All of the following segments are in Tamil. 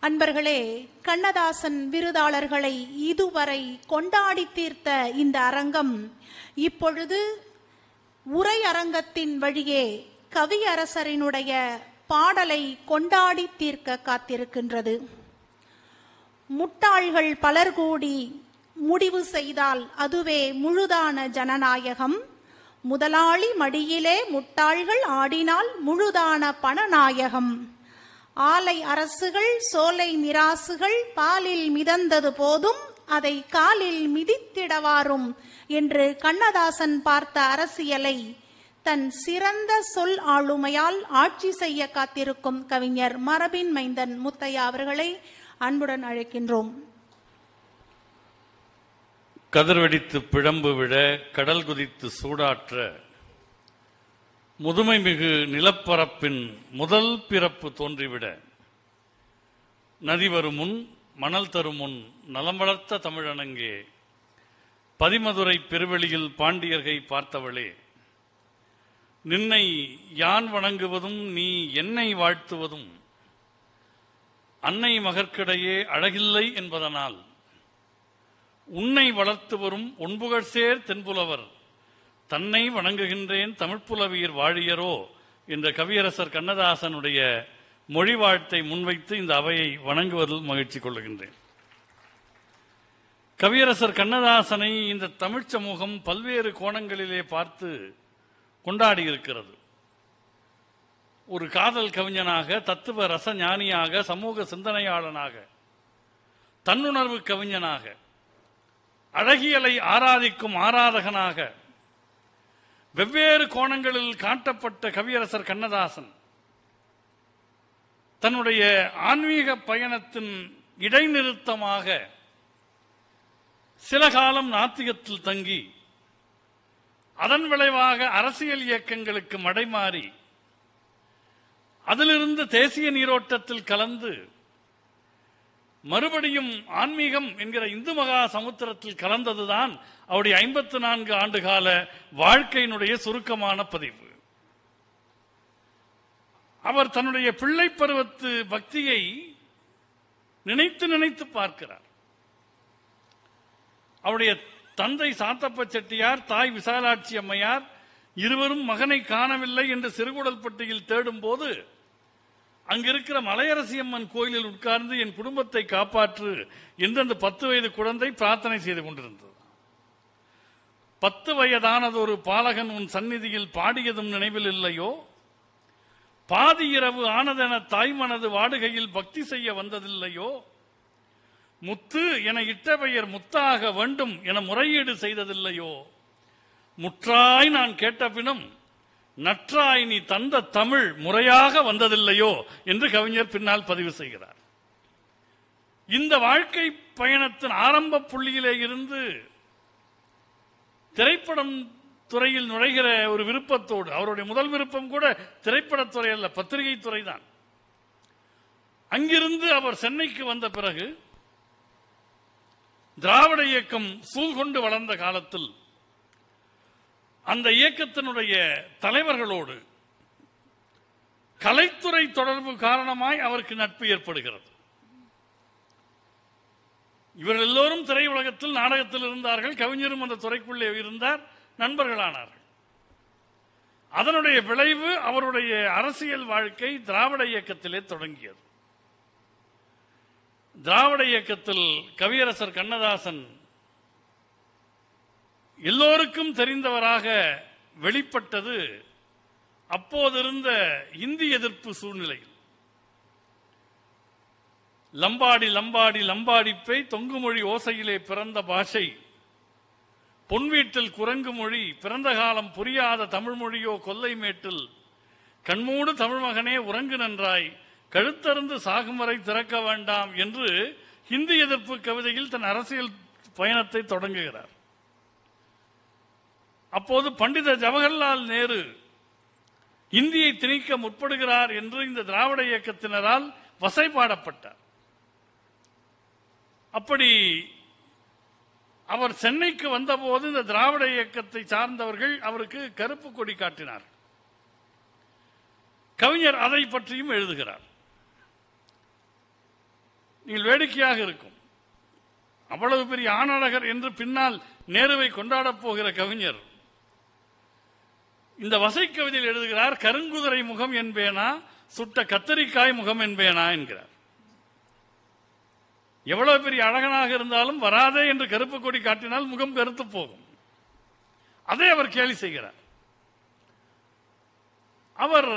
அன்பர்களே, கண்ணதாசன் விருதாளர்களை இதுவரை கொண்டாடி தீர்த்த இந்த அரங்கம் இப்பொழுது உரை அரங்கத்தின் வழியே கவியரசரினுடைய பாடலை கொண்டாடி தீர்க்க காத்திருக்கின்றது. முட்டாள்கள் பலர் கூடி முடிவு செய்தால் அதுவே முழுதான ஜனநாயகம். முதலாளி மடியிலே முட்டாள்கள் ஆடினால் முழுதான பணநாயகம். ஆலை அரசுகள் சோலை மிராசுகள் பாலில் மிதந்தது போதும் அதை காலில் மிதித்திடவாரும் என்று கண்ணதாசன் பார்த்த அரசியலை தன் சிறந்த சொல் ஆளுமையால் ஆட்சி செய்ய காத்திருக்கும் கவிஞர் மரபின் மைந்தன் முத்தையா அவர்களை அன்புடன் அழைக்கின்றோம். கதிர்வெடித்து பிழம்பு விட கடல் குதித்து சூடாற்ற முதுமை மிகு நிலப்பரப்பின் முதல் பிறப்பு தோன்றிவிட நதி வரும் முன் மணல் தரும் முன் நலம் வளர்த்த தமிழனங்கே பதிமதுரை பெருவெளியில் பாண்டியர்கை பார்த்தவளே, நின்னை யான் வணங்குவதும் நீ என்னை வாழ்த்துவதும் அன்னை மகற்கிடையே அழகில்லை என்பதனால் உன்னை வளர்த்து வரும் ஒன்புகழ் சேர் தென்புலவர் தன்னை வணங்குகின்றேன் தமிழ்ப்புலவீர் வாழியரோ என்ற கவியரசர் கண்ணதாசனுடைய மொழி வாழ்த்தை முன்வைத்து இந்த அவையை வணங்குவதில் மகிழ்ச்சி கொள்ளுகின்றேன். கவியரசர் கண்ணதாசனை இந்த தமிழ் சமூகம் பல்வேறு கோணங்களிலே பார்த்து கொண்டாடி இருக்கிறது. ஒரு காதல் கவிஞனாக, தத்துவ ரச ஞானியாக, சமூக சிந்தனையாளனாக, தன்னுணர்வு கவிஞனாக, அழகியலை ஆராதிக்கும் ஆராதகனாக வெவ்வேறு கோணங்களில் காட்டப்பட்ட கவியரசர் கண்ணதாசன் தன்னுடைய ஆன்மீக பயணத்தின் இடைநிறுத்தமாக சில காலம் நாத்திகத்தில் தங்கி அதன் விளைவாக அரசியல் இயக்கங்களுக்கு மடைமாறி அதிலிருந்து தேசிய நீரோட்டத்தில் கலந்து மறுபடியும் ஆன்மீகம் என்கிற இந்து மகா சமுத்திரத்தில் கலந்ததுதான் அவருடைய 54 ஆண்டுகால வாழ்க்கையினுடைய சுருக்கமான பதிவு. அவர் தன்னுடைய பிள்ளை பருவத்து பக்தியை நினைத்து நினைத்து பார்க்கிறார். அவருடைய தந்தை சாத்தப்ப செட்டியார், தாய் விசாலாட்சி அம்மையார் இருவரும் மகனை காணவில்லை என்று சிறுகுடல்பட்டியில் தேடும் போது அங்கிருக்கிற மலையரசியம்மன் கோயிலில் உட்கார்ந்து என் குடும்பத்தை காப்பாற்று என்று அந்த 10 வயது குழந்தை பிரார்த்தனை செய்து கொண்டிருந்தது. 10 வயதானதொரு பாலகன் உன் சந்நிதியில் பாடியதும் நினைவில் இல்லையோ, பாதி இரவு ஆனதென தாய்மனது வாடுகையில் பக்தி செய்ய வந்ததில்லையோ, முத்து என இட்ட பெயர் முத்தாக வேண்டும் என முறையீடு செய்ததில்லையோ, முற்றாய் நான் கேட்ட பினும் நற்றாய் நீ தந்த தமிழ் முறையாக வந்ததில்லையோ என்று கவிஞர் பின்னால் பதிவு செய்கிறார். இந்த வாழ்க்கை பயணத்தின் ஆரம்ப புள்ளியிலே இருந்து திரைப்படம் துறையில் நுழைகிற ஒரு விருப்பத்தோடு, அவருடைய முதல் விருப்பம் கூட திரைப்படத்துறை அல்ல, பத்திரிகை துறைதான். அங்கிருந்து அவர் சென்னைக்கு வந்த பிறகு திராவிட இயக்கம் சூழ்கொண்டு வளர்ந்த காலத்தில் அந்த இயக்கத்தினுடைய தலைவர்களோடு கலைத்துறை தொடர்பு காரணமாய் அவருக்கு நட்பு ஏற்படுகிறது. இவர்கள் எல்லோரும் திரையுலகத்தில் நாடகத்தில் இருந்தார்கள், கவிஞரும் அந்த துறைக்குள்ளே இருந்தார், நண்பர்களானார்கள். அதனுடைய விளைவு அவருடைய அரசியல் வாழ்க்கை திராவிட இயக்கத்திலே தொடங்கியது. திராவிட இயக்கத்தில் கவியரசர் கண்ணதாசன் எல்லோருக்கும் தெரிந்தவராக வெளிப்பட்டது அப்போதிருந்த இந்தி எதிர்ப்பு சூழ்நிலையில். லம்பாடி லம்பாடி லம்பாடிப்பை தொங்குமொழி ஓசையிலே பிறந்த பாஷை, பொன்வீட்டில் குரங்கு மொழி, பிறந்த காலம் புரியாத தமிழ் மொழியோ கொல்லை மேட்டில், கண்மூடு தமிழ் மகனே உறங்கு நன்றாய், கழுத்தருந்து சாகும் வரை திறக்க வேண்டாம் என்று இந்தி எதிர்ப்பு கவிதையில் தன் அரசியல் பயணத்தை தொடங்குகிறார். அப்போது பண்டித ஜவஹர்லால் நேரு இந்தியை திணிக்க முற்படுகிறார் என்று இந்த திராவிட இயக்கத்தினரால் வசைபாடப்பட்டார். அப்படி அவர் சென்னைக்கு வந்தபோது இந்த திராவிட இயக்கத்தை சார்ந்தவர்கள் அவருக்கு கருப்பு கொடி காட்டினார். கவிஞர் அதை பற்றியும் எழுதுகிறார். நீங்கள் வேடிக்கையாக இருக்கும். அவ்வளவு பெரிய ஆணழகர் என்று பின்னால் நேருவை கொண்டாடப் போகிற கவிஞர் இந்த வசை கவிதையில் எழுதுகிறார், கருங்குதிரை முகம் என்பேனா, சுட்ட கத்தரிக்காய் முகம் என்பேனா என்கிறார். எவ்வளவு பெரிய அழகனாக இருந்தாலும் வராதே என்று கருப்பு கொடி காட்டினால் முகம் கருத்து போகும். அதை அவர் கேலி செய்கிறார். அவர்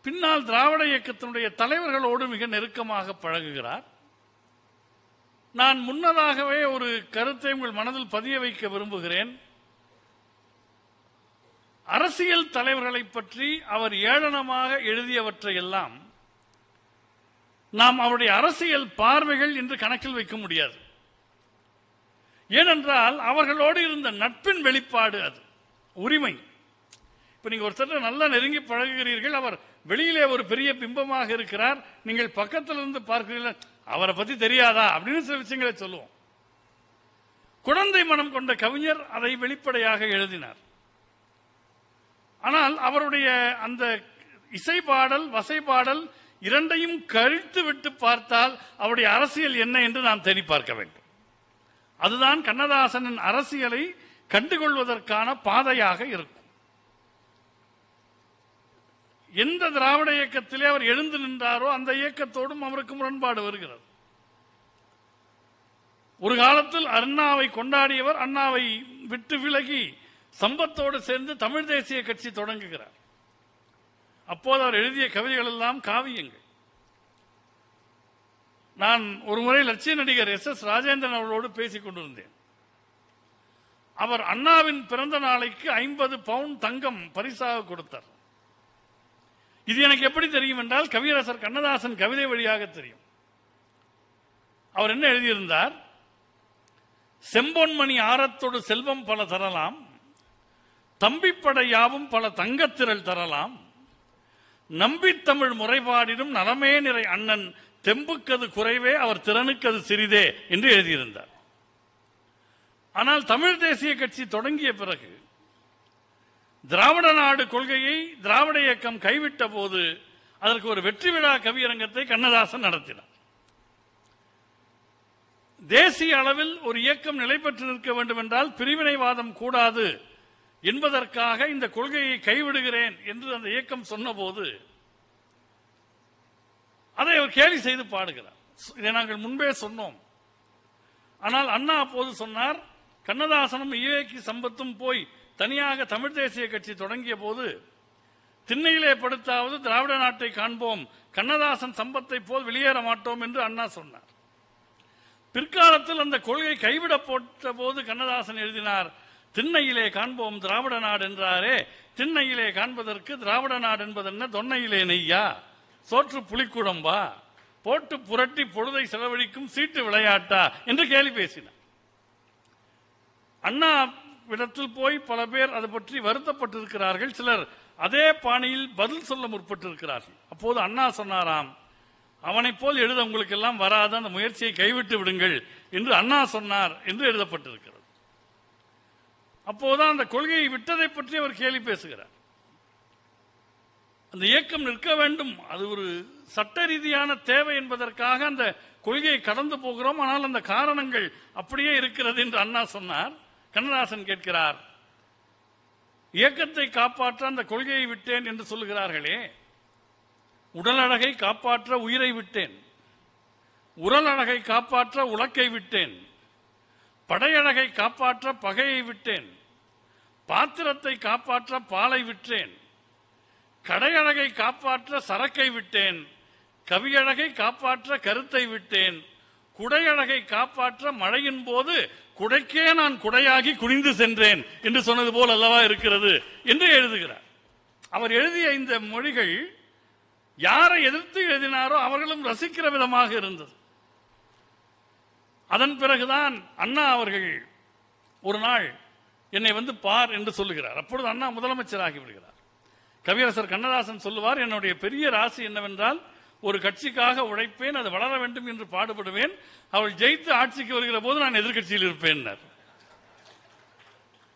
பின்னால் திராவிட இயக்கத்தினுடைய தலைவர்களோடு மிக நெருக்கமாக பழகுகிறார். நான் முன்னதாகவே ஒரு கருத்தை உங்கள் மனதில் பதிய வைக்க விரும்புகிறேன். அரசியல் தலைவர்களை பற்றி அவர் ஏளனமாக எழுதியவற்றையெல்லாம் நாம் அவருடைய அரசியல் பார்வைகள் என்று கணக்கில் வைக்க முடியாது. ஏனென்றால் அவர்களோடு இருந்த நட்பின் வெளிப்பாடு, அது உரிமை. இப்ப நீங்க ஒருத்தர் நல்லா நெருங்கி பழகுகிறீர்கள், அவர் வெளியிலே ஒரு பெரிய பிம்பமாக இருக்கிறார், நீங்கள் பக்கத்தில் இருந்து பார்க்கிறீர்கள், அவரை பத்தி தெரியாதா அப்படின்னு சில விஷயங்களை சொல்லுவோம். குழந்தை மனம் கொண்ட கவிஞர் அதை வெளிப்படையாக எழுதினார். ஆனால் அவருடைய அந்த இசைப்பாடல் வசைப்பாடல் இரண்டையும் கழித்து விட்டு பார்த்தால் அவருடைய அரசியல் என்ன என்று நாம் தேடி பார்க்க வேண்டும். அதுதான் கண்ணதாசனின் அரசியலை கண்டுகொள்வதற்கான பாதையாக இருக்கும். எந்த திராவிட இயக்கத்திலே அவர் எழுந்து நின்றாரோ அந்த இயக்கத்தோடும் அவருக்கு முரண்பாடு வருகிறது. ஒரு காலத்தில் அண்ணாவை கொண்டாடியவர் அண்ணாவை விட்டு விலகி சம்பத்தோடு சேர்ந்து தமிழ் தேசிய கட்சி தொடங்குகிறார். அப்போது அவர் எழுதிய கவிதைகள் எல்லாம் காவியங்கள். நான் ஒரு முறை லட்சிய நடிகர் SS ராஜேந்திரன் அவர்களோடு பேசிக் கொண்டிருந்தேன். அவர் அண்ணாவின் பிறந்த நாளைக்கு 50 பவுண்ட் தங்கம் பரிசாக கொடுத்தார். இது எனக்கு எப்படி தெரியும் என்றால் கவியரசர் கண்ணதாசன் கவிதை வழியாக தெரியும். அவர் என்ன எழுதியிருந்தார்? செம்பொன்மணி ஆரத்தோடு செல்வம் பல தரலாம், தம்பிப்படை யாவும் பல தங்கத்திரள் தரலாம், நம்பித்தமிழ் முறைபாடிடும் நலமே நிறை அண்ணன் தெம்புக்கது குறைவே அவர் திறனுக்கது சிறிதே என்று எழுதியிருந்தார். ஆனால் தமிழ் தேசிய கட்சி தொடங்கிய பிறகு திராவிட நாடு கொள்கையை திராவிட இயக்கம் கைவிட்ட போது அதற்கு ஒரு வெற்றி விழா கவியரங்கத்தை கண்ணதாசன் நடத்தினார். தேசிய அளவில் ஒரு இயக்கம் நிலை பெற்று நிற்க வேண்டும் என்றால் பிரிவினைவாதம் கூடாது என்பதற்காக இந்த கொள்கையை கைவிடுகிறேன் என்று அந்த இயக்கம் சொன்னபோது அதை அவர் கேலி செய்து பாடுகிறார். இதை நாங்கள் முன்பே சொன்னோம். ஆனால் அண்ணா அப்போது சொன்னார், கண்ணதாசனும் ஈவேக்கி சம்பத்தும் போய் தனியாக தமிழ் தேசிய கட்சி தொடங்கிய போது திண்ணையிலே படுத்தாவது திராவிட நாட்டை காண்போம், கண்ணதாசன் சம்பத்தை போல் வெளியேற மாட்டோம் என்று அண்ணா சொன்னார். பிற்காலத்தில் அந்த கொள்கை கைவிட போட்ட போது கண்ணதாசன் எழுதினார், திண்ணையிலே காண்போம் திராவிட நாடு என்றாரே, திண்ணையிலே காண்பதற்கு திராவிட நாடு என்பது என்ன, தொன்னையிலே நெய்யா, சோற்று புலிக்குழம்பா, போட்டு புரட்டி பொழுதை செலவழிக்கும் சீட்டு விளையாட்டா என்று கேலி பேசினார். அண்ணா இடத்தில் போய் பல பேர் அதை பற்றி வருத்தப்பட்டிருக்கிறார்கள். சிலர் அதே பாணியில் பதில் சொல்ல முற்பட்டிருக்கிறார்கள். அப்போது அண்ணா சொன்னாராம், அவனை போல் எழுத உங்களுக்கு எல்லாம் வராத, அந்த முயற்சியை கைவிட்டு விடுங்கள் என்று அண்ணா சொன்னார் என்று எழுதப்பட்டிருக்கிறது. அப்போதுதான் அந்த கொள்கையை விட்டதை பற்றி அவர் கேலி பேசுகிறார். அந்த இயக்கம் நிற்க வேண்டும், அது ஒரு சட்ட ரீதியான தேவை என்பதற்காக அந்த கொள்கையை கடந்து போகிறோம், ஆனால் அந்த காரணங்கள் அப்படியே இருக்கிறது என்று அண்ணா சொன்னார். கண்ணதாசன் கேட்கிறார், இயக்கத்தை காப்பாற்ற அந்த கொள்கையை விட்டேன் என்று சொல்லுகிறார்களே, உடல் அழகை காப்பாற்ற உயிரை விட்டேன், உரல் அழகை காப்பாற்ற உலக்கை விட்டேன், படையழகை காப்பாற்ற பகையை விட்டேன், பாத்திரத்தை காப்பாற்ற பாலை விட்டேன், கடையழகை காப்பாற்ற சரக்கை விட்டேன், கவியழகை காப்பாற்ற கருத்தை விட்டேன், குடையழகை காப்பாற்ற மழையின் போது குடைக்கே நான் குடையாகி குனிந்து சென்றேன் என்று சொன்னது போல் அல்லவா இருக்கிறது என்று எழுதுகிறார். அவர் எழுதிய இந்த மொழிகள் யாரை எதிர்த்து எழுதினாரோ அவர்களும் ரசிக்கிற விதமாக இருந்தது. அதன் பிறகுதான் அண்ணா அவர்கள் ஒரு நாள் என்னை வந்து பார் என்று சொல்லுகிறார். அப்பொழுது அண்ணா முதலமைச்சராகி விடுகிறார். கவியரசர் கண்ணதாசன் சொல்லுவார், என்னுடைய பெரிய ராசி என்னவென்றால் ஒரு கட்சிக்காக உழைப்பேன், அது வளர வேண்டும் என்று பாடுபடுவேன், அவள் ஜெயித்து ஆட்சிக்கு வருகிற போது நான் எதிர்கட்சியில் இருப்பேன்.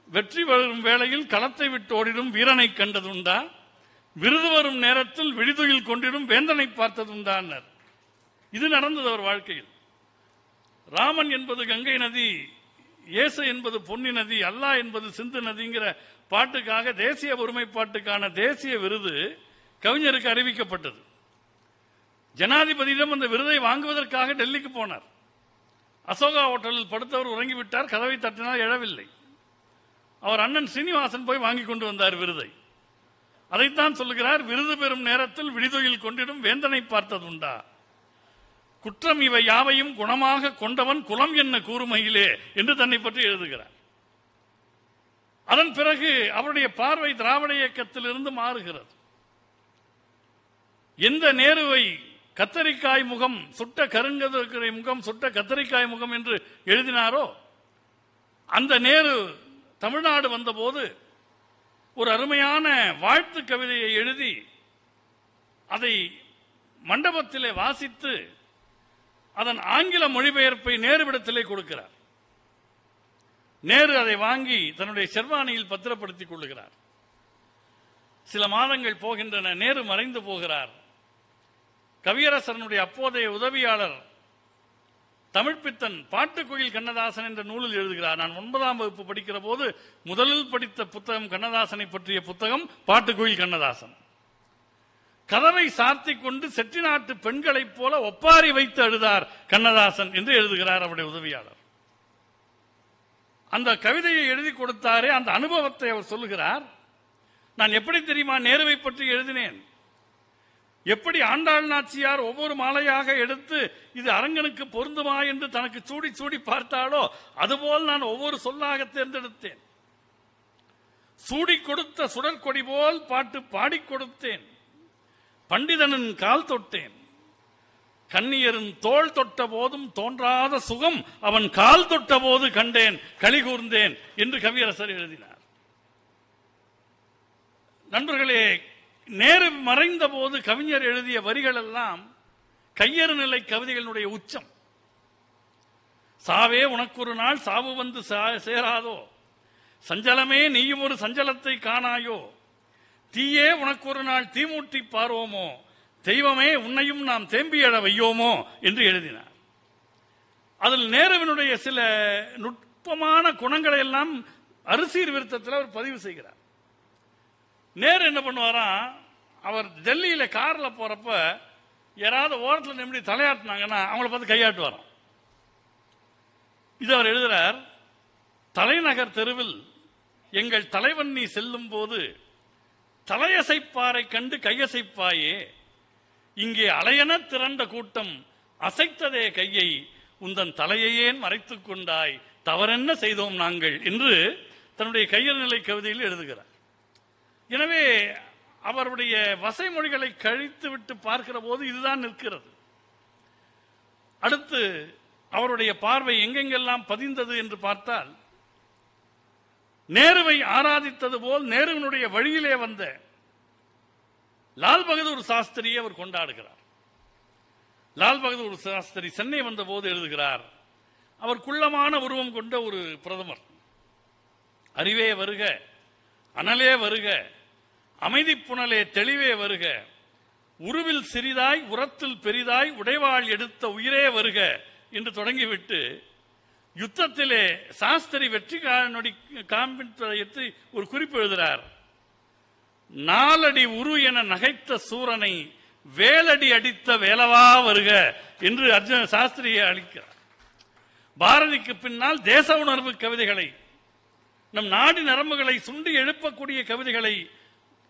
வெற்றி வரும் வேளையில் களத்தை விட்டு ஓடிடும் வீரனை கண்டதுண்டா, விருது வரும் நேரத்தில் விழிதுயில் கொண்டிடும் வேந்தனை பார்த்ததுண்டான். இது நடந்தது அவர் வாழ்க்கையில். ராமன் என்பது கங்கை நதி, இயேசு என்பது பொன்னி நதி, அல்லாஹ் என்பது சிந்து நதிங்கிற பாட்டுக்காக தேசிய ஒருமைப்பாட்டுக்கான தேசிய விருது கவிஞருக்கு அறிவிக்கப்பட்டது. ஜனாதிபதியிடம் அந்த விருதை வாங்குவதற்காக டெல்லிக்கு போனார். அசோகா ஹோட்டலில் படுத்தவர் உறங்கிவிட்டார். கதவை தட்டினால் எழவில்லை. அவர் அண்ணன் சீனிவாசன் போய் வாங்கி கொண்டு வந்தார் விருதை. அதைத்தான் சொல்லுகிறார், விருது பெறும் நேரத்தில் விழிதொயில் கொண்டிடும் வேந்தனை பார்த்ததுண்டா, குற்றம் இவை யாவையும் குணமாக கொண்டவன் குலம் என்ன கூறுமையிலே என்று தன்னை பற்றி எழுதுகிறார். அதன் பிறகு அவருடைய பார்வை திராவிட இயக்கத்திலிருந்து மாறுகிறது. எந்த நேருவை கத்தரிக்காய் முகம் சுட்ட கருங்கதிரை முகம் சுட்ட கத்தரிக்காய் முகம் என்று எழுதினாரோ, அந்த நேரு தமிழ்நாடு வந்தபோது ஒரு அருமையான வாழ்த்து கவிதையை எழுதி அதை மண்டபத்திலே வாசித்து அதன் ஆங்கில மொழிபெயர்ப்பை நேருவிடத்திலே கொடுக்கிறார். நேரு அதை வாங்கி தன்னுடைய ஷெர்வானியில் பத்திரப்படுத்திக் கொள்ளுகிறார். சில மாதங்கள் போகின்றன. நேரு மறைந்து போகிறார். கவியரசனுடைய அப்போதைய உதவியாளர் தமிழ்பித்தன் பாட்டுக்குயில் கண்ணதாசன் என்ற நூலில் எழுதுகிறார். நான் 9ஆம் வகுப்பு படிக்கிற போது முதலில் படித்த புத்தகம் கண்ணதாசனை பற்றிய புத்தகம் பாட்டுக்குயில் கண்ணதாசன். கதவை சார்த்தி கொண்டு செட்டிநாட்டு பெண்களைப் போல ஒப்பாரி வைத்து அழுதார் கண்ணதாசன் என்று எழுதுகிறார் அவருடைய உதவியாளர். அந்த கவிதையை எழுதி கொடுத்தாரே, அந்த அனுபவத்தை அவர் சொல்லுகிறார். நான் எப்படி தெரியுமா நேருவை பற்றி எழுதினேன்? எப்படி ஆண்டாள் நாச்சியார் ஒவ்வொரு மாலையாக எடுத்து இது அரங்கனுக்கு பொருந்துமா என்று தனக்கு சூடி சூடி பார்த்தாலோ அதுபோல் நான் ஒவ்வொரு சொல்லாக தேர்ந்தெடுத்தேன். சூடி கொடுத்த சுடற்கொடி போல் பாட்டு பாடிக் கொடுத்தேன். பண்டிதனின் கால் தொட்டேன். கன்னியரின் தோள் தொட்ட போதும் தோன்றாத சுகம் அவன் கால் தொட்ட போது கண்டேன், களி கூர்ந்தேன் என்று கவியரசர் எழுதினார். நண்பர்களே, நேரு மறைந்த போது கவிஞர் எழுதிய வரிகள் எல்லாம் கையறு நிலை கவிதைகளுடைய உச்சம். சாவே உனக்கு ஒரு நாள் சாவு வந்து சேராதோ, சஞ்சலமே நீயும் ஒரு சஞ்சலத்தை காணாயோ, தீயே உனக்கு ஒரு நாள் தீமூட்டி பாரோமோ, தெய்வமே உன்னையும் நாம் தேம்பியட வையோமோ என்று எழுதினார். அதில் நேருவினுடைய சில நுட்பமான குணங்களை எல்லாம் அரிசீர் விருத்தத்தில் அவர் பதிவு செய்கிறார். நேரு என்ன பண்ணுவாரா, அவர் டெல்லியில கார்ல போறப்ப யாராவது ஓரத்தில் நிமிடி தலையாட்டினாங்கன்னா அவங்கள பார்த்து கையாட்டுவாராம். இது அவர் எழுதுறார். தலைநகர் தெருவில் எங்கள் தலைவன் நீ செல்லும் போது தலையசைப்பாரை கண்டு கையசைப்பாயே, இங்கே அலையென திரண்ட கூட்டம் அசைத்ததே கையை, உந்தன் தலையையேன் மறைத்துக் கொண்டாய், தவறென்ன செய்தோம் நாங்கள் என்று தன்னுடைய கையறு நிலை கவிதையில் எழுதுகிறார். எனவே அவருடைய வசைமொழிகளை கழித்து விட்டு பார்க்கிற போது இதுதான் நிற்கிறது. அடுத்து அவருடைய பார்வை எங்கெங்கெல்லாம் பதிந்தது என்று பார்த்தால், நேருவை ஆராதித்தது போல் நேருவினுடைய வழியிலே வந்த லால் பகதூர் சாஸ்திரியை அவர் கொண்டாடுகிறார். லால் பகதூர் சாஸ்திரி சென்னை வந்த போது எழுதுகிறார், அவர் குள்ளமான உருவம் கொண்ட ஒரு பிரதமர். அறிவே வருக, அனலே வருக, அமைதி புனலே தெளிவே வருக, உருவில் சிறிதாய் உரத்தில் பெரிதாய் உடைவாள் எடுத்த உயிரே வருக என்று தொடங்கிவிட்டு யுத்தத்திலே சாஸ்திரி வெற்றி காண்பித்து ஒரு குறிப்பு எழுதுகிறார். நாலடி உரு என நகைத்த சூரனை வேலடி அடித்த வேலவா வருக என்று அர்ஜுன சாஸ்திரியை அளிக்கிறார். பாரதிக்கு பின்னால் தேச உணர்வு கவிதைகளை, நம் நாடி நரம்புகளை சுண்டி எழுப்பக்கூடிய கவிதைகளை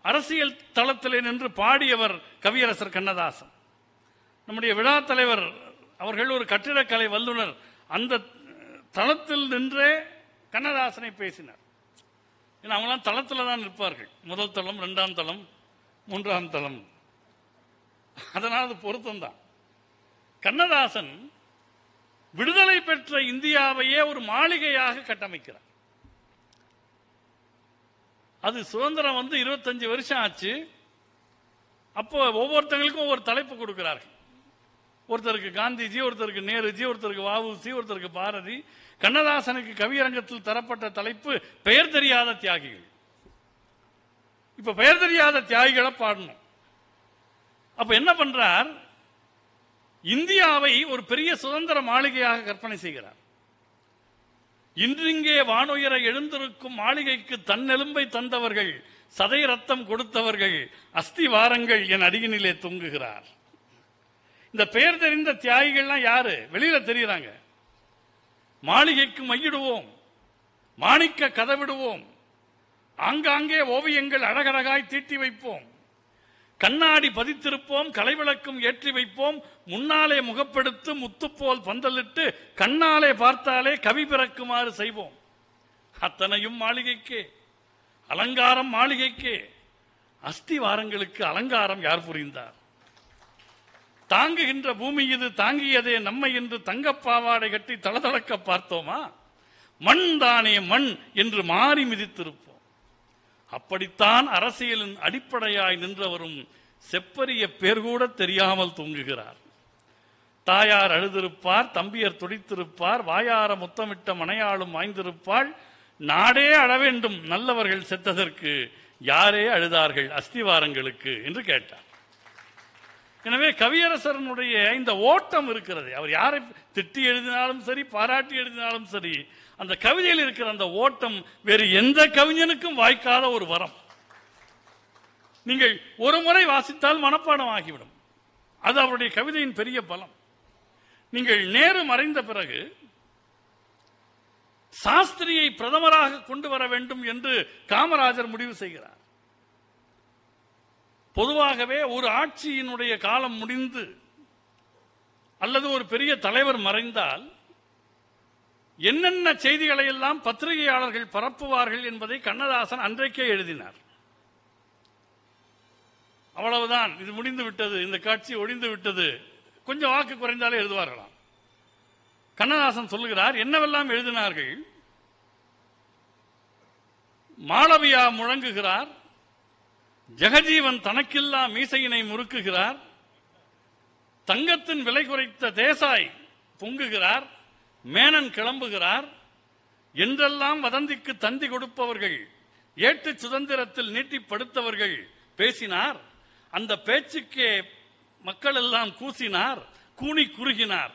அரசியல் தளத்திலே நின்று பாடியவர் கவியரசர் கண்ணதாசன். நம்முடைய விழா தலைவர் அவர்கள் ஒரு கட்டிடக்கலை வல்லுநர். அந்த தளத்தில் நின்றே கண்ணதாசனை பேசினார். அவங்களாம் தளத்தில் தான் நிற்பார்கள். முதல் தளம், 2ஆம் தளம், 3ஆம் தளம். அதனால் அது பொருத்தம்தான். கண்ணதாசன் விடுதலை பெற்ற இந்தியாவையே ஒரு மாளிகையாக கட்டமைக்கிறார். அது சுதந்திரம் 25 வருஷம் ஆச்சு. அப்போ ஒவ்வொருத்தங்களுக்கும் ஒவ்வொரு தலைப்பு கொடுக்கிறார்கள். ஒருத்தருக்கு காந்திஜி, ஒருத்தருக்கு நேருஜி, ஒருத்தருக்கு வஉசி, ஒருத்தருக்கு பாரதி. கண்ணதாசனுக்கு கவியரங்கத்தில் தரப்பட்ட தலைப்பு பெயர் தெரியாத தியாகிகள். இப்ப பெயர் தெரியாத தியாகிகளை பாடணும். அப்ப என்ன பண்றார், இந்தியாவை ஒரு பெரிய சுதந்திர மாளிகையாக கற்பனை செய்கிறார். இன்றிங்கே வானுயர எழுந்திருக்கும் மாளிகைக்கு தன்னெலும்பை தந்தவர்கள், சதை ரத்தம் கொடுத்தவர்கள், அஸ்திவாரங்கள் என் அடியினிலே தொங்குகிறார். இந்த பெயர் தெரிந்த தியாகிகள்லாம் யாரு? வெளியில தெரியுறாங்க. மாளிகைக்கு மையிடுவோம், மாணிக்க கதவிடுவோம், ஆங்காங்கே ஓவியங்கள் அழகழகாய் தீட்டி வைப்போம், கண்ணாடி பதித்திருப்போம், கலைவிளக்கும் ஏற்றி வைப்போம், முன்னாலே முகப்படுத்து முத்துப்போல் பந்தலிட்டு கண்ணாலே பார்த்தாலே கவி பிறக்குமாறு செய்வோம். அத்தனையும் மாளிகைக்கே, அலங்காரம் மாளிகைக்கே. அஸ்திவாரங்களுக்கு அலங்காரம் யார் புரிந்தார்? தாங்குகின்ற பூமி இது, தாங்கியதே நம்மை என்று தங்கப்பாவாடை கட்டி தளதளக்க பார்த்தோமா? மண் தானே மண் என்று மாறி மிதித்திருப்போம். அப்படித்தான் அரசியலின் அடிப்படையாய் நின்றவரும் செப்பரிய பேர் கூட தெரியாமல் தூங்குகிறார். தாயார் அழுதிருப்பார், தம்பியர் துடித்திருப்பார், வாயார முத்தமிட்ட மனையாளும் வாய்ந்திருப்பாள். நாடே அழவேண்டும் நல்லவர்கள் செத்ததற்கு, யாரே அழுதார்கள் அஸ்திவாரங்களுக்கு என்று கேட்டார். எனவே கவியரசரனுடைய இந்த ஓட்டம் இருக்கிறது. அவர் யாரை திட்டி எழுதினாலும் சரி, பாராட்டி எழுதினாலும் சரி, அந்த கவிதையில் இருக்கிற அந்த ஓட்டம் வேறு எந்த கவிஞனுக்கும் வாய்க்காத ஒரு வரம். நீங்கள் ஒரு முறை வாசித்தால் மனப்பாடம் ஆகிவிடும். அது அவருடைய கவிதையின் பெரிய பலம். நீங்கள் நேரு மறைந்த பிறகு சாஸ்திரியை பிரதமராக கொண்டு வர வேண்டும் என்று காமராஜர் முடிவு செய்கிறார். பொதுவாகவே ஒரு ஆட்சியினுடைய காலம் முடிந்து அல்லது ஒரு பெரிய தலைவர் மறைந்தால் என்னென்ன செய்திகளை எல்லாம் பத்திரிகையாளர்கள் பரப்புவார்கள் என்பதை கண்ணதாசன் அன்றைக்கே எழுதினார். அவ்வளவுதான், இது முடிந்து விட்டது, இந்த காட்சி ஒழிந்து விட்டது, கொஞ்சம் வாக்கு குறைந்தாலே எழுதுவார்களாம். கண்ணதாசன் சொல்லுகிறார், என்னவெல்லாம் எழுதினார்கள். மாளவியா முழங்குகிறார், ஜெகஜீவன் தனக்கில்லா மீசையினை முறுக்குகிறார், தங்கத்தின் விலை குறைத்த தேசாய் பொங்குகிறார், மேனன் கிளம்புகிறார் என்றெல்லாம் வதந்திக்கு தந்தி கொடுப்பவர்கள், ஏட்டு சுதந்திரத்தில் நீட்டிப்படுத்தவர்கள் பேசினார். அந்த பேச்சுக்கே மக்கள் எல்லாம் கூசினார், கூனி குறுகினார்.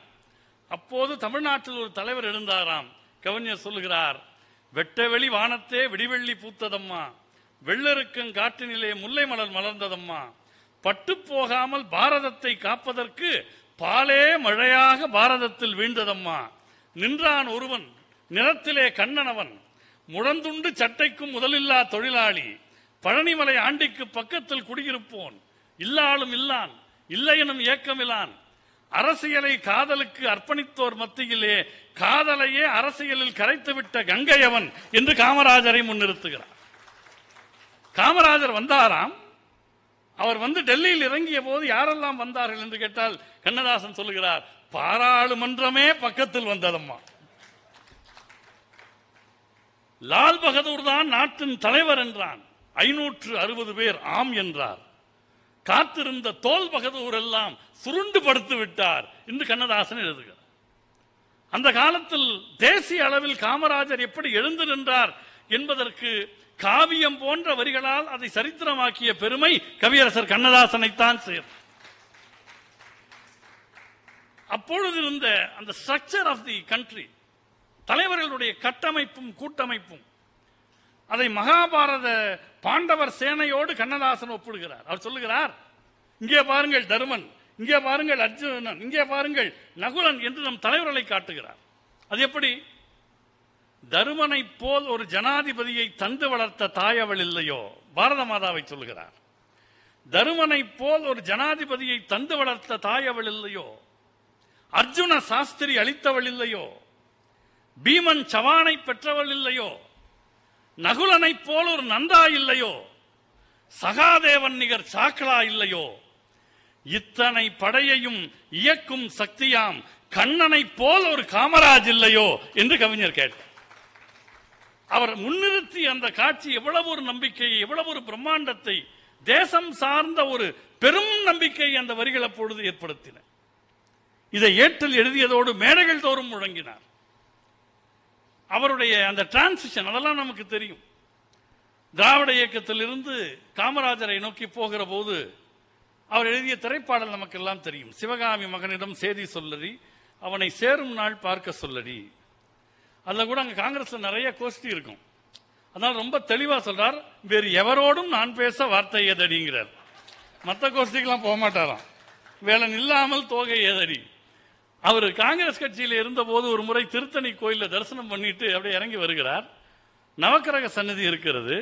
அப்போது தமிழ்நாட்டில் ஒரு தலைவர் எழுந்தாராம். கவிஞர் சொல்லுகிறார், வெட்டவெளி வானத்தே விடிவெள்ளி பூத்ததம்மா, வெள்ளருக்கங் காற்றினிலே முல்லை மலர் மலர்ந்ததம்மா, பட்டு போகாமல் பாரதத்தை காப்பதற்கு பாலே மழையாக பாரதத்தில் வீழ்ந்ததம்மா, நின்றான் ஒருவன் நிறத்திலே கண்ணனவன், முழந்துண்டு சட்டைக்கும் முதலில்லா தொழிலாளி, பழனிமலை ஆண்டிக்கு பக்கத்தில் குடியிருப்போன், இல்லாளும் இல்லான் இல்லையெனும் ஏக்கமிலான், அரசியலை காதலுக்கு அர்ப்பணித்தோர் மத்தியிலே காதலையே அரசியலில் கரைத்துவிட்ட கங்கையவன் என்று காமராஜரை முன்னிறுத்துகிறார். காமராஜர் வந்தாராம். அவர் வந்து டெல்லியில் இறங்கிய போது யாரெல்லாம் வந்தார்கள் என்று கேட்டால் கண்ணதாசன் சொல்லுகிறார், பாராளுமன்றமே பக்கத்தில் வந்ததம்மா. லால் பகதூர் தான் நாட்டின் தலைவர் என்றான். 560 பேர் ஆம் என்றார். காத்திருந்த தோல் பகதூர் எல்லாம் சுருண்டு படுத்து விட்டார் என்று கண்ணதாசன் எழுதுகிறார். அந்த காலத்தில் தேசிய அளவில் காமராஜர் எப்படி எழுந்து நின்றார் என்பதற்கு காவியம் போன்ற வரிகளால் அதை சரித்திரமாக்கிய பெருமை கவியரசர் கண்ணதாசனைத்தான் சேரும். அப்பொழுது இருந்த அந்த ஸ்ட்ரக்சர் ஆஃப் தி கண்ட்ரி, தலைவர்களுடைய கட்டமைப்பும் கூட்டமைப்பும், அதை மகாபாரத பாண்டவர் சேனையோடு கண்ணதாசன் ஒப்பிடுகிறார். அவர் சொல்லுகிறார், இங்கே பாருங்கள் தருமன், இங்கே பாருங்கள் அர்ஜுனன், இங்கே பாருங்கள் நகுலன் என்று நம் தலைவர்களை காட்டுகிறார். அது எப்படி? தருமனை போல் ஒரு ஜனாதிபதியை தந்து வளர்த்த தாயவள் இல்லையோ, பாரத மாதாவை சொல்லுகிறார். தருமனை போல் ஒரு ஜனாதிபதியை தந்து வளர்த்த தாயவள் இல்லையோ, அர்ஜுன சாஸ்திரி அளித்தவள் இல்லையோ, பீமன் சவானை பெற்றவள் இல்லையோ, நகுலனை போல் ஒரு நந்தா இல்லையோ, சகாதேவன் நிகர் சாக்லா இல்லையோ, இத்தனை படையையும் இயக்கும் சக்தியாம் கண்ணனை போல் ஒரு காமராஜ் இல்லையோ என்று கவிஞர் கேட்டார். அவர் முன்னிறுத்தி அந்த காட்சி எவ்வளவு ஒரு நம்பிக்கையை, எவ்வளவு ஒரு பிரம்மாண்டத்தை, தேசம் சார்ந்த ஒரு பெரும் நம்பிக்கை அந்த வரிகள் அப்பொழுது ஏற்படுத்தின. இதை ஏற்றில் எழுதியதோடு மேடைகள் தோறும் முழங்கினார். அவருடைய அந்த டிரான்சிஷன் அதெல்லாம் நமக்கு தெரியும். திராவிட இயக்கத்தில் இருந்து காமராஜரை நோக்கி போகிற போது அவர் எழுதிய திரைப்பாடல் நமக்கு எல்லாம் தெரியும். சிவகாமி மகனிடம் சேதி சொல்லடி, அவனை சேரும் நாள் பார்க்க சொல்லடி. அதில் கூட அங்கே காங்கிரஸ்ல நிறைய கோஷ்டி இருக்கும். அதனால ரொம்ப தெளிவா சொல்றார், வேறு எவரோடும் நான் பேச வார்த்தை ஏதடிங்கிறார். மற்ற கோஷ்டிக்கெல்லாம் போக மாட்டாராம். வேலன் இல்லாமல் தோகை ஏதடி. அவர் காங்கிரஸ் கட்சியில் இருந்த போது ஒரு முறை திருத்தணி கோயில தரிசனம் பண்ணிட்டு அப்படியே இறங்கி வருகிறார். நவக்கிரக சன்னதி இருக்கிறது.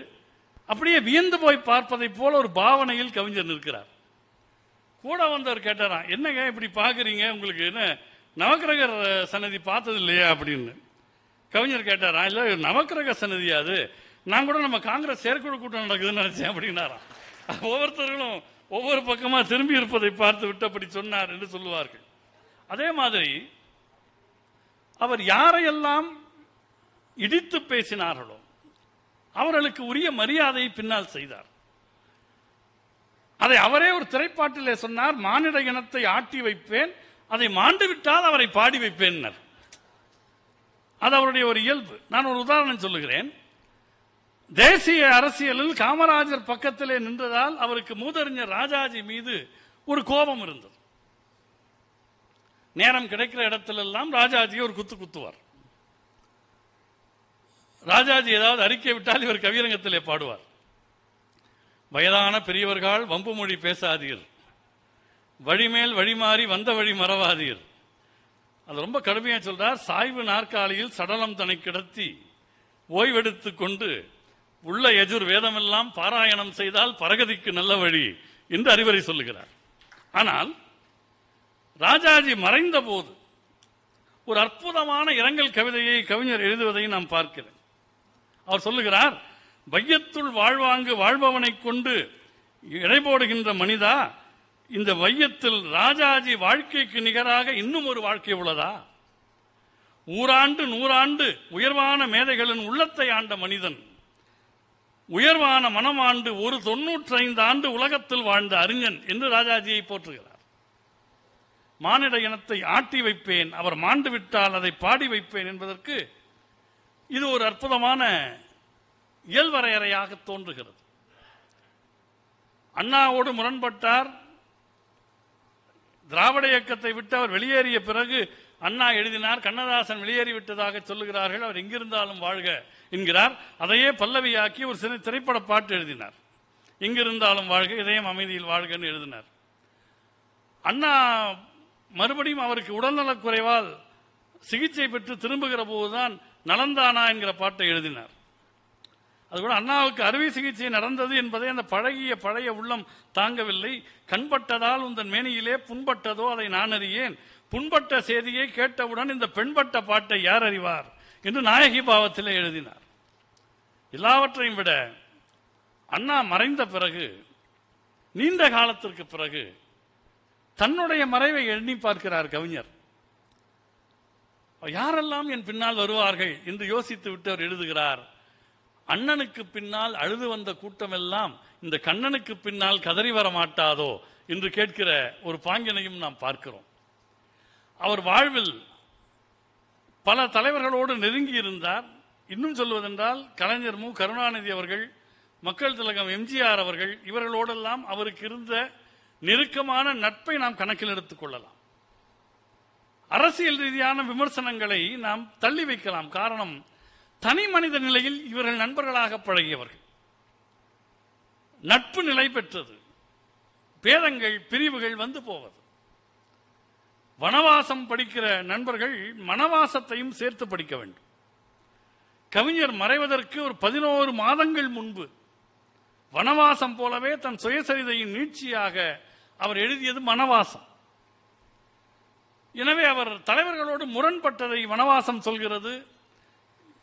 அப்படியே வியந்து போய் பார்ப்பதை போல ஒரு பாவனையில் கவிஞர் நிற்கிறார். கூட வந்தவர் கேட்டாராம், என்னங்க இப்படி பாக்குறீங்க, உங்களுக்கு என்ன நவக்கிரகர் சன்னதி பார்த்தது இல்லையா அப்படின்னு. கவிஞர் கேட்டாரா, இல்ல நவக்கிரக சன்னதியா அது, நான் கூட நம்ம காங்கிரஸ் செயற்குழு கூட்டம் நடக்குதுன்னு நினைச்சேன் அப்படின்னாராம். ஒவ்வொருத்தர்களும் ஒவ்வொரு பக்கமா திரும்பி இருப்பதை பார்த்து விட்டு அப்படி சொன்னார் என்று சொல்லுவார்கள். அதே மாதிரி அவர் யாரையெல்லாம் இடித்து பேசினார்களோ அவர்களுக்கு உரிய மரியாதையை பின்னால் செய்தார். அதை அவரே ஒரு திரைப்பாட்டிலே சொன்னார், மானிட இனத்தை ஆட்டி வைப்பேன், அதை மாண்டு விட்டால் அவரை பாடி வைப்பேன். அது அவருடைய ஒரு இயல்பு. நான் ஒரு உதாரணம் சொல்லுகிறேன். தேசிய அரசியலில் காமராஜர் பக்கத்திலே நின்றதால் அவருக்கு மூதறிஞர் ராஜாஜி மீது ஒரு கோபம் இருந்தது. நேரம் கிடைக்கிற இடத்திலெல்லாம் ராஜாஜியை ஒரு குத்து குத்துவார். ராஜாஜி ஏதாவது அறிக்கை விட்டால் இவர் கவியரங்கத்திலே பாடுவார், வயதான பெரியவர்கள் வம்பு மொழி பேசாதீர், வழிமேல் வழிமாறி வந்த வழி மறவாதீர். அது ரொம்ப கடுமையா சொல்றார். சாய்வு நாற்காலியில் சடலம் தன்னை கிடத்தி ஓய்வெடுத்துக் கொண்டு உள்ள எஜுர் வேதமெல்லாம் பாராயணம் செய்தால் பரகதிக்கு நல்ல வழி என்று அறிவுரை சொல்லுகிறார். ஆனால் ராஜாஜி மறைந்த போது ஒரு அற்புதமான இரங்கல் கவிதையை கவிஞர் எழுதுவதை நாம் பார்க்கிறேன். அவர் சொல்லுகிறார், வையத்துள் வாழ்வாங்கு வாழ்பவனை கொண்டு இடைபோடுகின்ற மனிதா, இந்த வையத்தில் ராஜாஜி வாழ்க்கைக்கு நிகராக இன்னும் ஒரு வாழ்க்கை உள்ளதா? ஊராண்டு நூறாண்டு உயர்வான மேதைகளின் உள்ளத்தை ஆண்ட மனிதன், உயர்வான மனமாண்டு ஒரு 95 ஆண்டு உலகத்தில் வாழ்ந்த அறிஞன் என்று ராஜாஜியை போற்றுகிறார். மானிட இனத்தை ஆட்டி வைப்பேன், அவர் மாண்டு விட்டால் அதை பாடி வைப்பேன் என்பதற்கு இது ஒரு அற்புதமான இயல்வரையறையாக தோன்றுகிறது. அண்ணாவோடு முரண்பட்டார். திராவிட இயக்கத்தை விட்டு அவர் வெளியேறிய பிறகு அண்ணா எழுதினார், கண்ணதாசன் வெளியேறிவிட்டதாக சொல்லுகிறார்கள், அவர் எங்கிருந்தாலும் வாழ்க என்கிறார். அதையே பல்லவியாக்கி ஒரு சிறு திரைப்பட பாட்டு எழுதினார், எங்கிருந்தாலும் வாழ்க இதயம் அமைதியில் வாழ்கன்னு எழுதினார். அண்ணா மறுபடியும் அவருக்கு உடல்நலக் குறைவால் சிகிச்சை பெற்று திரும்புகிற போதுதான் நலந்தானா என்கிற பாட்டை எழுதினார். அதுகூட அண்ணாவுக்கு அறுவை சிகிச்சை நடந்தது என்பதை அந்த பழைய உள்ளம் தாங்கவில்லை. கண்பட்டதால் உந்தன் மேனியிலே புண்பட்டதோ அதை நான் அறியேன், புண்பட்ட செய்தியை கேட்டவுடன் இந்த பெண்பட்ட பாட்டை யார் அறிவார் என்று நாயகி பாவத்திலே எழுதினார். எல்லாவற்றையும் விட அண்ணா மறைந்த பிறகு நீண்ட காலத்திற்கு பிறகு தன்னுடைய மறைவை எண்ணி பார்க்கிறார் கவிஞர். யாரெல்லாம் என் பின்னால் வருவார்கள் என்று யோசித்து விட்டு அவர் எழுதுகிறார், அண்ணனுக்கு பின்னால் அழுது வந்த கூட்டமெல்லாம் இந்த கண்ணனுக்கு பின்னால் கதறி வர மாட்டாதோ என்று கேட்கிற ஒரு பாங்கினையும் நாம் பார்க்கிறோம். அவர் வாழ்வில் பல தலைவர்களோடு நெருங்கி இருந்தார். இன்னும் சொல்வதென்றால் கலைஞர் மு கருணாநிதி அவர்கள், மக்கள் திலகம் எம்ஜிஆர் அவர்கள், இவர்களோடெல்லாம் அவருக்கு இருந்த நெருக்கமான நட்பை நாம் கணக்கில் எடுத்துக் கொள்ளலாம். அரசியல் ரீதியான விமர்சனங்களை நாம் தள்ளி வைக்கலாம். காரணம், தனி மனித நிலையில் இவர்கள் நண்பர்களாக பழகியவர்கள். நட்பு நிலை பெற்றது, பேதங்கள் பிரிவுகள் வந்து போவது. வனவாசம் படிக்கிற நண்பர்கள் மனவாசத்தையும் சேர்த்து படிக்க வேண்டும். கவிஞர் மறைவதற்கு ஒரு 11 மாதங்கள் முன்பு வனவாசம் போலவே தன் சுயசரிதையின் நீட்சியாக அவர் எழுதியது மனவாசம். எனவே அவர் தலைவர்களோடு முரண்பட்டதை வனவாசம் சொல்கிறது.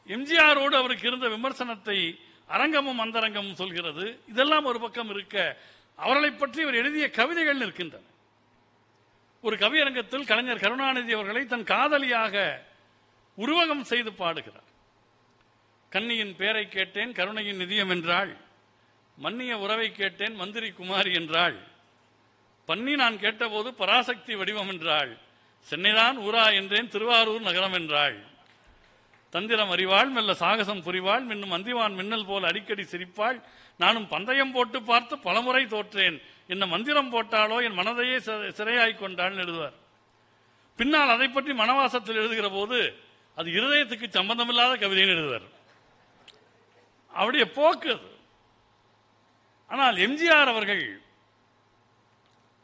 எம்ஜிஆரோடு அவருக்கு இருந்த விமர்சனத்தை அரங்கமும் அந்தரங்கமும் சொல்கிறது. இதெல்லாம் ஒரு பக்கம் இருக்க, அவர்களை பற்றி அவர் எழுதிய கவிதைகள் இருக்கின்றன. ஒரு கவியரங்கத்தில் கலைஞர் கருணாநிதி அவர்களை தன் காதலியாக உருவகம் செய்து பாடுகிறார். கன்னியின் பேரை கேட்டேன் கருணையின் நிதியம் என்றாள், மன்னிய உறவை கேட்டேன் மந்திரி குமாரி என்றாள், பன்னி நான் கேட்டபோது பராசக்தி வடிவம் என்றாள், சென்னைதான் ஊரா என்றேன் திருவாரூர் நகரம் என்றாள். தந்திரம் அறிவாள், மெல்ல சாகசம் புரிவாள், மின்னும் அந்திவான் மின்னல் போல் அடிக்கடி சிரிப்பாள். நானும் பந்தயம் போட்டு பார்த்து பலமுறை தோற்றேன். என்ன மந்திரம் போட்டாலோ என் மனதையே சிறையாய் கொண்டாள் எழுதுவார். பின்னால் அதை பற்றி மனவாசத்தில் எழுதுகிற போது அது இருதயத்துக்கு சம்பந்தமில்லாத கவிதைன்னு எழுதுவார். அவருடைய போக்கு அது. ஆனால் எம்ஜிஆர் அவர்கள்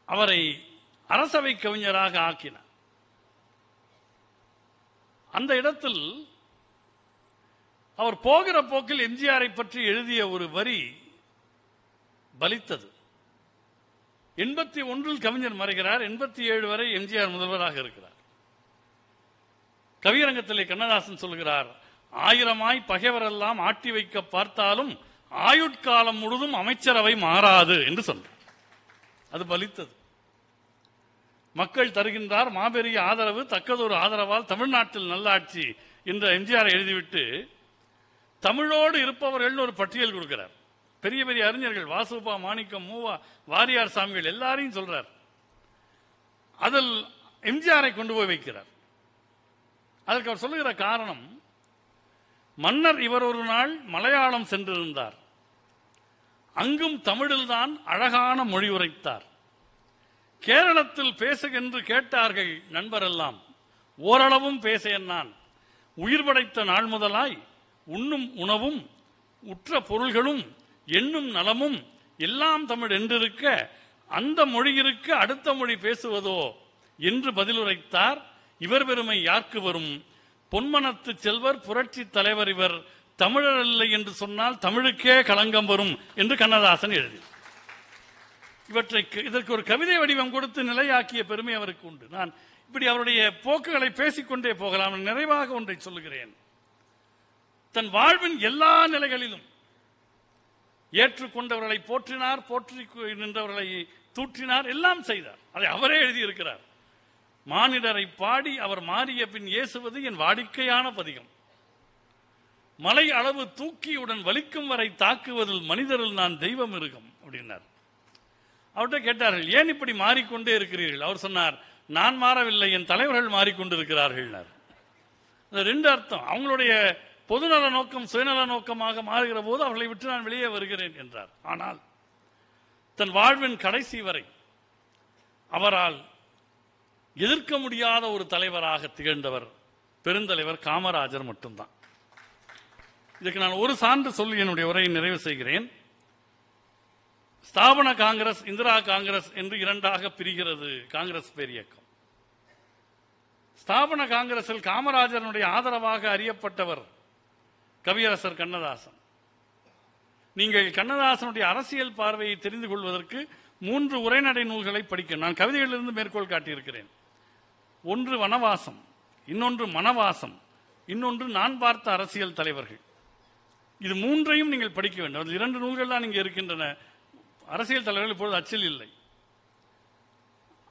அவரை அரசவை கவிஞராக ஆக்கினார். அந்த இடத்தில் அவர் போகிற போக்கில் எம்ஜிஆரை பற்றி எழுதிய ஒரு வரி பலித்தது. 81 கவிஞர் மறைகிறார். 87 வரை எம்ஜிஆர் முதல்வராக இருக்கிறார். கவியரங்கத்திலே கண்ணதாசன் சொல்கிறார், 1000 பகைவரெல்லாம் ஆட்டி வைக்க பார்த்தாலும் ஆயுட்காலம் முழுதும் அமைச்சரவை மாறாது என்று சொன்னார். அது பலித்தது. மக்கள் தருகின்றார் மாபெரிய ஆதரவு, தக்கதொரு ஆதரவால் தமிழ்நாட்டில் நல்லாட்சி என்று எம்ஜிஆர் எழுதிவிட்டு தமிழோடு இருப்பவர்கள் ஒரு பட்டியல் கொடுக்கிறார். பெரிய பெரிய அறிஞர்கள் வாசுபா, மாணிக்கம், மூவா, வாரியார் சாமிகள் எல்லாரையும் சொல்றார். அதில் எம்ஜிஆரை கொண்டு போய் வைக்கிறார். அதற்கு அவர் சொல்லுகிற காரணம், மன்னர் இவர் ஒரு நாள் மலையாளம் சென்றிருந்தார். அங்கும் தமிழில்தான் அழகான மொழி உரைத்தார். கேரளத்தில் பேசுகென்று கேட்டார்கள் நண்பரெல்லாம், ஓரளவும் பேச என்னான். உயிர் படைத்த நாள் முதலாய் உண்ணும் உணவும் உற்ற பொருள்களும் எண்ணும் நலமும் எல்லாம் தமிழ் என்றிருக்க அந்த மொழி இருக்க அடுத்த மொழி பேசுவதோ என்று பதிலுரைத்தார். இவர் பெருமை யாருக்கு வரும்? பொன்மனத்து செல்வர் புரட்சி தலைவர் இவர், தமிழர் இல்லை என்று சொன்னால் தமிழுக்கே களங்கம் வரும் என்று கண்ணதாசன் எழுதி இதற்கு ஒரு கவிதை வடிவம் கொடுத்து நிலையாக்கிய பெருமை அவருக்கு உண்டு. நான் இப்படி அவருடைய போக்குகளை பேசிக்கொண்டே போகலாம். நிறைவாக ஒன்றை சொல்லுகிறேன். தன் வாழ்வின் எல்லா நிலைகளிலும் ஏற்றுக்கொண்டவர்களை போற்றினார், போற்றி நின்றவர்களை தூற்றினார், எல்லாம் செய்தார். அதை அவரே எழுதியிருக்கிறார். மானிடரை பாடி அவர் மாறிய பின் ஏசுவது என் வாடிக்கையான பதிகம். மலை அளவு தூக்கியுடன் வலிக்கும் வரை தாக்குவதில் மனிதரில் நான் தெய்வம் இருக்கும் அப்படின்னார். அவர்கிட்ட கேட்டார்கள், ஏன் இப்படி மாறிக்கொண்டே இருக்கிறீர்கள்? அவர் சொன்னார், நான் மாறவில்லை, என் தலைவர்கள் மாறிக்கொண்டிருக்கிறார்கள். அது ரெண்டு அர்த்தம். அவங்களுடைய பொதுநல நோக்கம் சுயநல நோக்கமாக மாறுகிற போது அவர்களை விட்டு நான் வெளியே வருகிறேன் என்றார். ஆனால் தன் வாழ்வின் கடைசி வரை அவரால் எதிர்க்க முடியாத ஒரு தலைவராக திகழ்ந்தவர் பெருந்தலைவர் காமராஜர் மட்டும்தான். இதுக்கு நான் ஒரு சான்று சொல்லி என்னுடைய உரையை நிறைவு செய்கிறேன். ஸ்தாபன காங்கிரஸ், இந்திரா காங்கிரஸ் என்று இரண்டாக பிரிகிறது காங்கிரஸ் பேரியக்கம். ஸ்தாபன காங்கிரஸில் காமராஜருடைய ஆதரவாக அறியப்பட்டவர் கவியரசர் கண்ணதாசன். நீங்கள் கண்ணதாசனுடைய அரசியல் பார்வையை தெரிந்து கொள்வதற்கு 3 உரைநடை நூல்களை படிக்க நான் கவிதைகளிலிருந்து மேற்கோள் காட்டியிருக்கிறேன். ஒன்று வனவாசம், இன்னொன்று மனவாசம், இன்னொன்று நான் பார்த்த அரசியல் தலைவர்கள். இது 3ஐயும் நீங்கள் படிக்க வேண்டும். அதில் 2 நூல்கள் தான் இங்கே இருக்கின்றன. அரசியல் தலைவர்கள் இப்பொழுது அச்சில் இல்லை.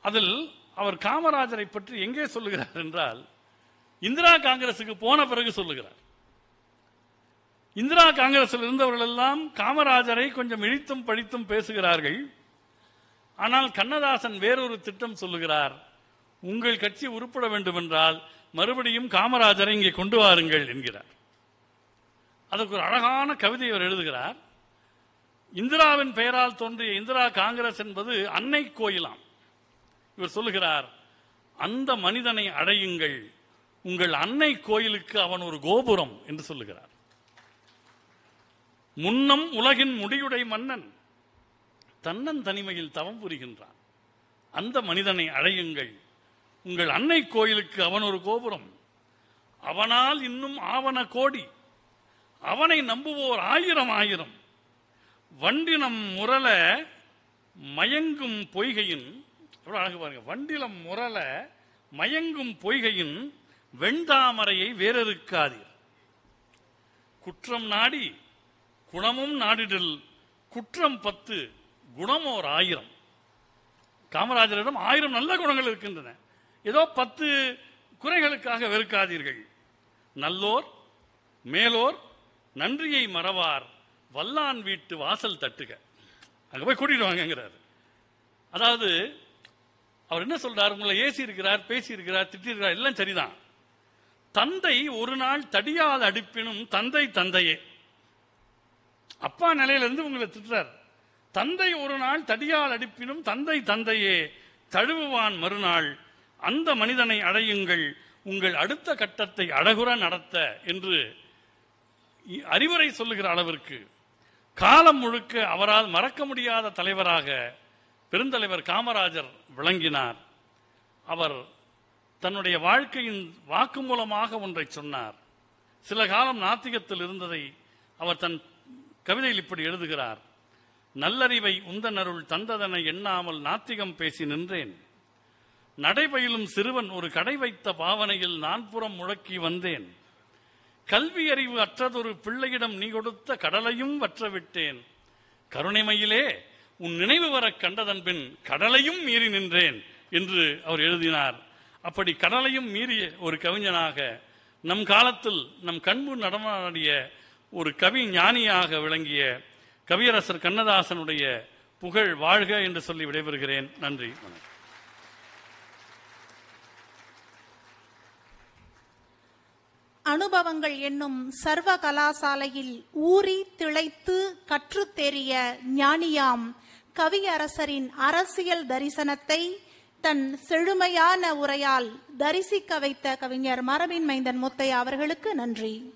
அதில் அவர் காமராஜரை பற்றி எங்கே சொல்லுகிறார் என்றால், இந்திரா காங்கிரசுக்கு போன பிறகு சொல்லுகிறார். இந்திரா காங்கிரஸில் இருந்தவர்கள் எல்லாம் காமராஜரை கொஞ்சம் இழித்தும் படித்தும் பேசுகிறார்கள். ஆனால் கண்ணதாசன் வேறொரு திட்டம் சொல்லுகிறார். உங்கள் கட்சி உருப்பட வேண்டும் என்றால் மறுபடியும் காமராஜரை இங்கே கொண்டு வாருங்கள் என்கிறார். அதற்கு ஒரு அழகான கவிதை அவர் எழுதுகிறார். இந்திராவின் பெயரால் தோன்றிய இந்திரா காங்கிரஸ் என்பது அன்னை கோயிலாம். இவர் சொல்லுகிறார், அந்த மனிதனை அடையுங்கள், உங்கள் அன்னை கோயிலுக்கு அவன் ஒரு கோபுரம் என்று சொல்லுகிறார். முன்னம் உலகின் முடியுடை மன்னன் தன்னன் தனிமையில் தவம் புரிகின்றான். அந்த மனிதனை அடையுங்கள், உங்கள் அன்னை கோயிலுக்கு அவன் ஒரு கோபுரம். அவனால் இன்னும் ஆவன கோடி, அவனை நம்புவோர் 1000 வண்டினம் முரள மயங்கும் பொய்கையின், அழகு பாருங்க, வண்டிலம் முரள மயங்கும் பொய்கையின் வெண்தாமரையை வேறறுக்காதீர். குற்றம் நாடி குணமும் நாடிடில் குற்றம் 10 குணமோர் 1000. காமராஜரிடம் 1000 நல்ல குணங்கள் இருக்கின்றன. ஏதோ 10 குறைகளுக்காக வெறுக்காதீர்கள். நல்லோர் மேலோர் நன்றியை மறவார், வல்லான் வீட்டு வாசல் தட்டுக. அங்க போய் கூட்டிட்டு வாங்கிறார். அதாவது அவர் என்ன சொல்றார், உங்களை ஏசி இருக்கிறார், பேசி இருக்கிறார், திட்டிருக்கிறார், எல்லாம் சரிதான். தந்தை ஒரு நாள் தடியால் அடிப்பினும் தந்தை தந்தையே. அப்பா நிலையிலிருந்து உங்களை திட்டுறார். தந்தை ஒரு நாள் தடியால் அடிப்பினும் தந்தை தந்தையே, தழுவுவான் மறுநாள் அந்த மனிதனை அடையுங்கள் உங்கள் அடுத்த கட்டத்தை அழகுற நடத்த என்று அறிவுரை சொல்லுகிற அளவிற்கு காலம் முழுக்க அவரால் மறக்க முடியாத தலைவராக பெருந்தலைவர் காமராஜர் விளங்கினார். அவர் தன்னுடைய வாழ்க்கையின் வாக்குமூலமாக ஒன்றை சொன்னார். சில காலம் நாத்திகத்தில் இருந்ததை அவர் தன் கவிதையில் இப்படி எழுதுகிறார். நல்லறிவை உந்தனருள் தந்ததனை எண்ணாமல் நாத்திகம் பேசி நின்றேன். நடைபயிலும் சிறுவன் ஒரு கடை வைத்த பாவனையில் நான் புறம் முழக்கி வந்தேன். கல்வி அறிவு அற்றதொரு பிள்ளையிடம் நீ கொடுத்த கடலையும் வற்றவிட்டேன். கருணைமையிலே உன் நினைவு வர கண்டதன் பின் கடலையும் மீறி நின்றேன் என்று அவர் எழுதினார். அப்படி கடலையும் மீறிய ஒரு கவிஞனாக நம் காலத்தில் நம் கண்முன் நடமாடிய ஒரு கவி ஞானியாக விளங்கிய கவியரசர் கண்ணதாசனுடைய புகழ் வாழ்க என்று சொல்லி விடைபெறுகிறேன். நன்றி, வணக்கம். அனுபவங்கள் என்னும் சர்வ கலாசாலையில் ஊறி திளைத்து கற்றுத் தெரிய ஞானியாம் கவியரசரின் அரசியல் தரிசனத்தை தன் செழுமையான உரையால் தரிசிக்க வைத்த கவிஞர் மரபின் மைந்தன் முத்தையா அவர்களுக்கு நன்றி.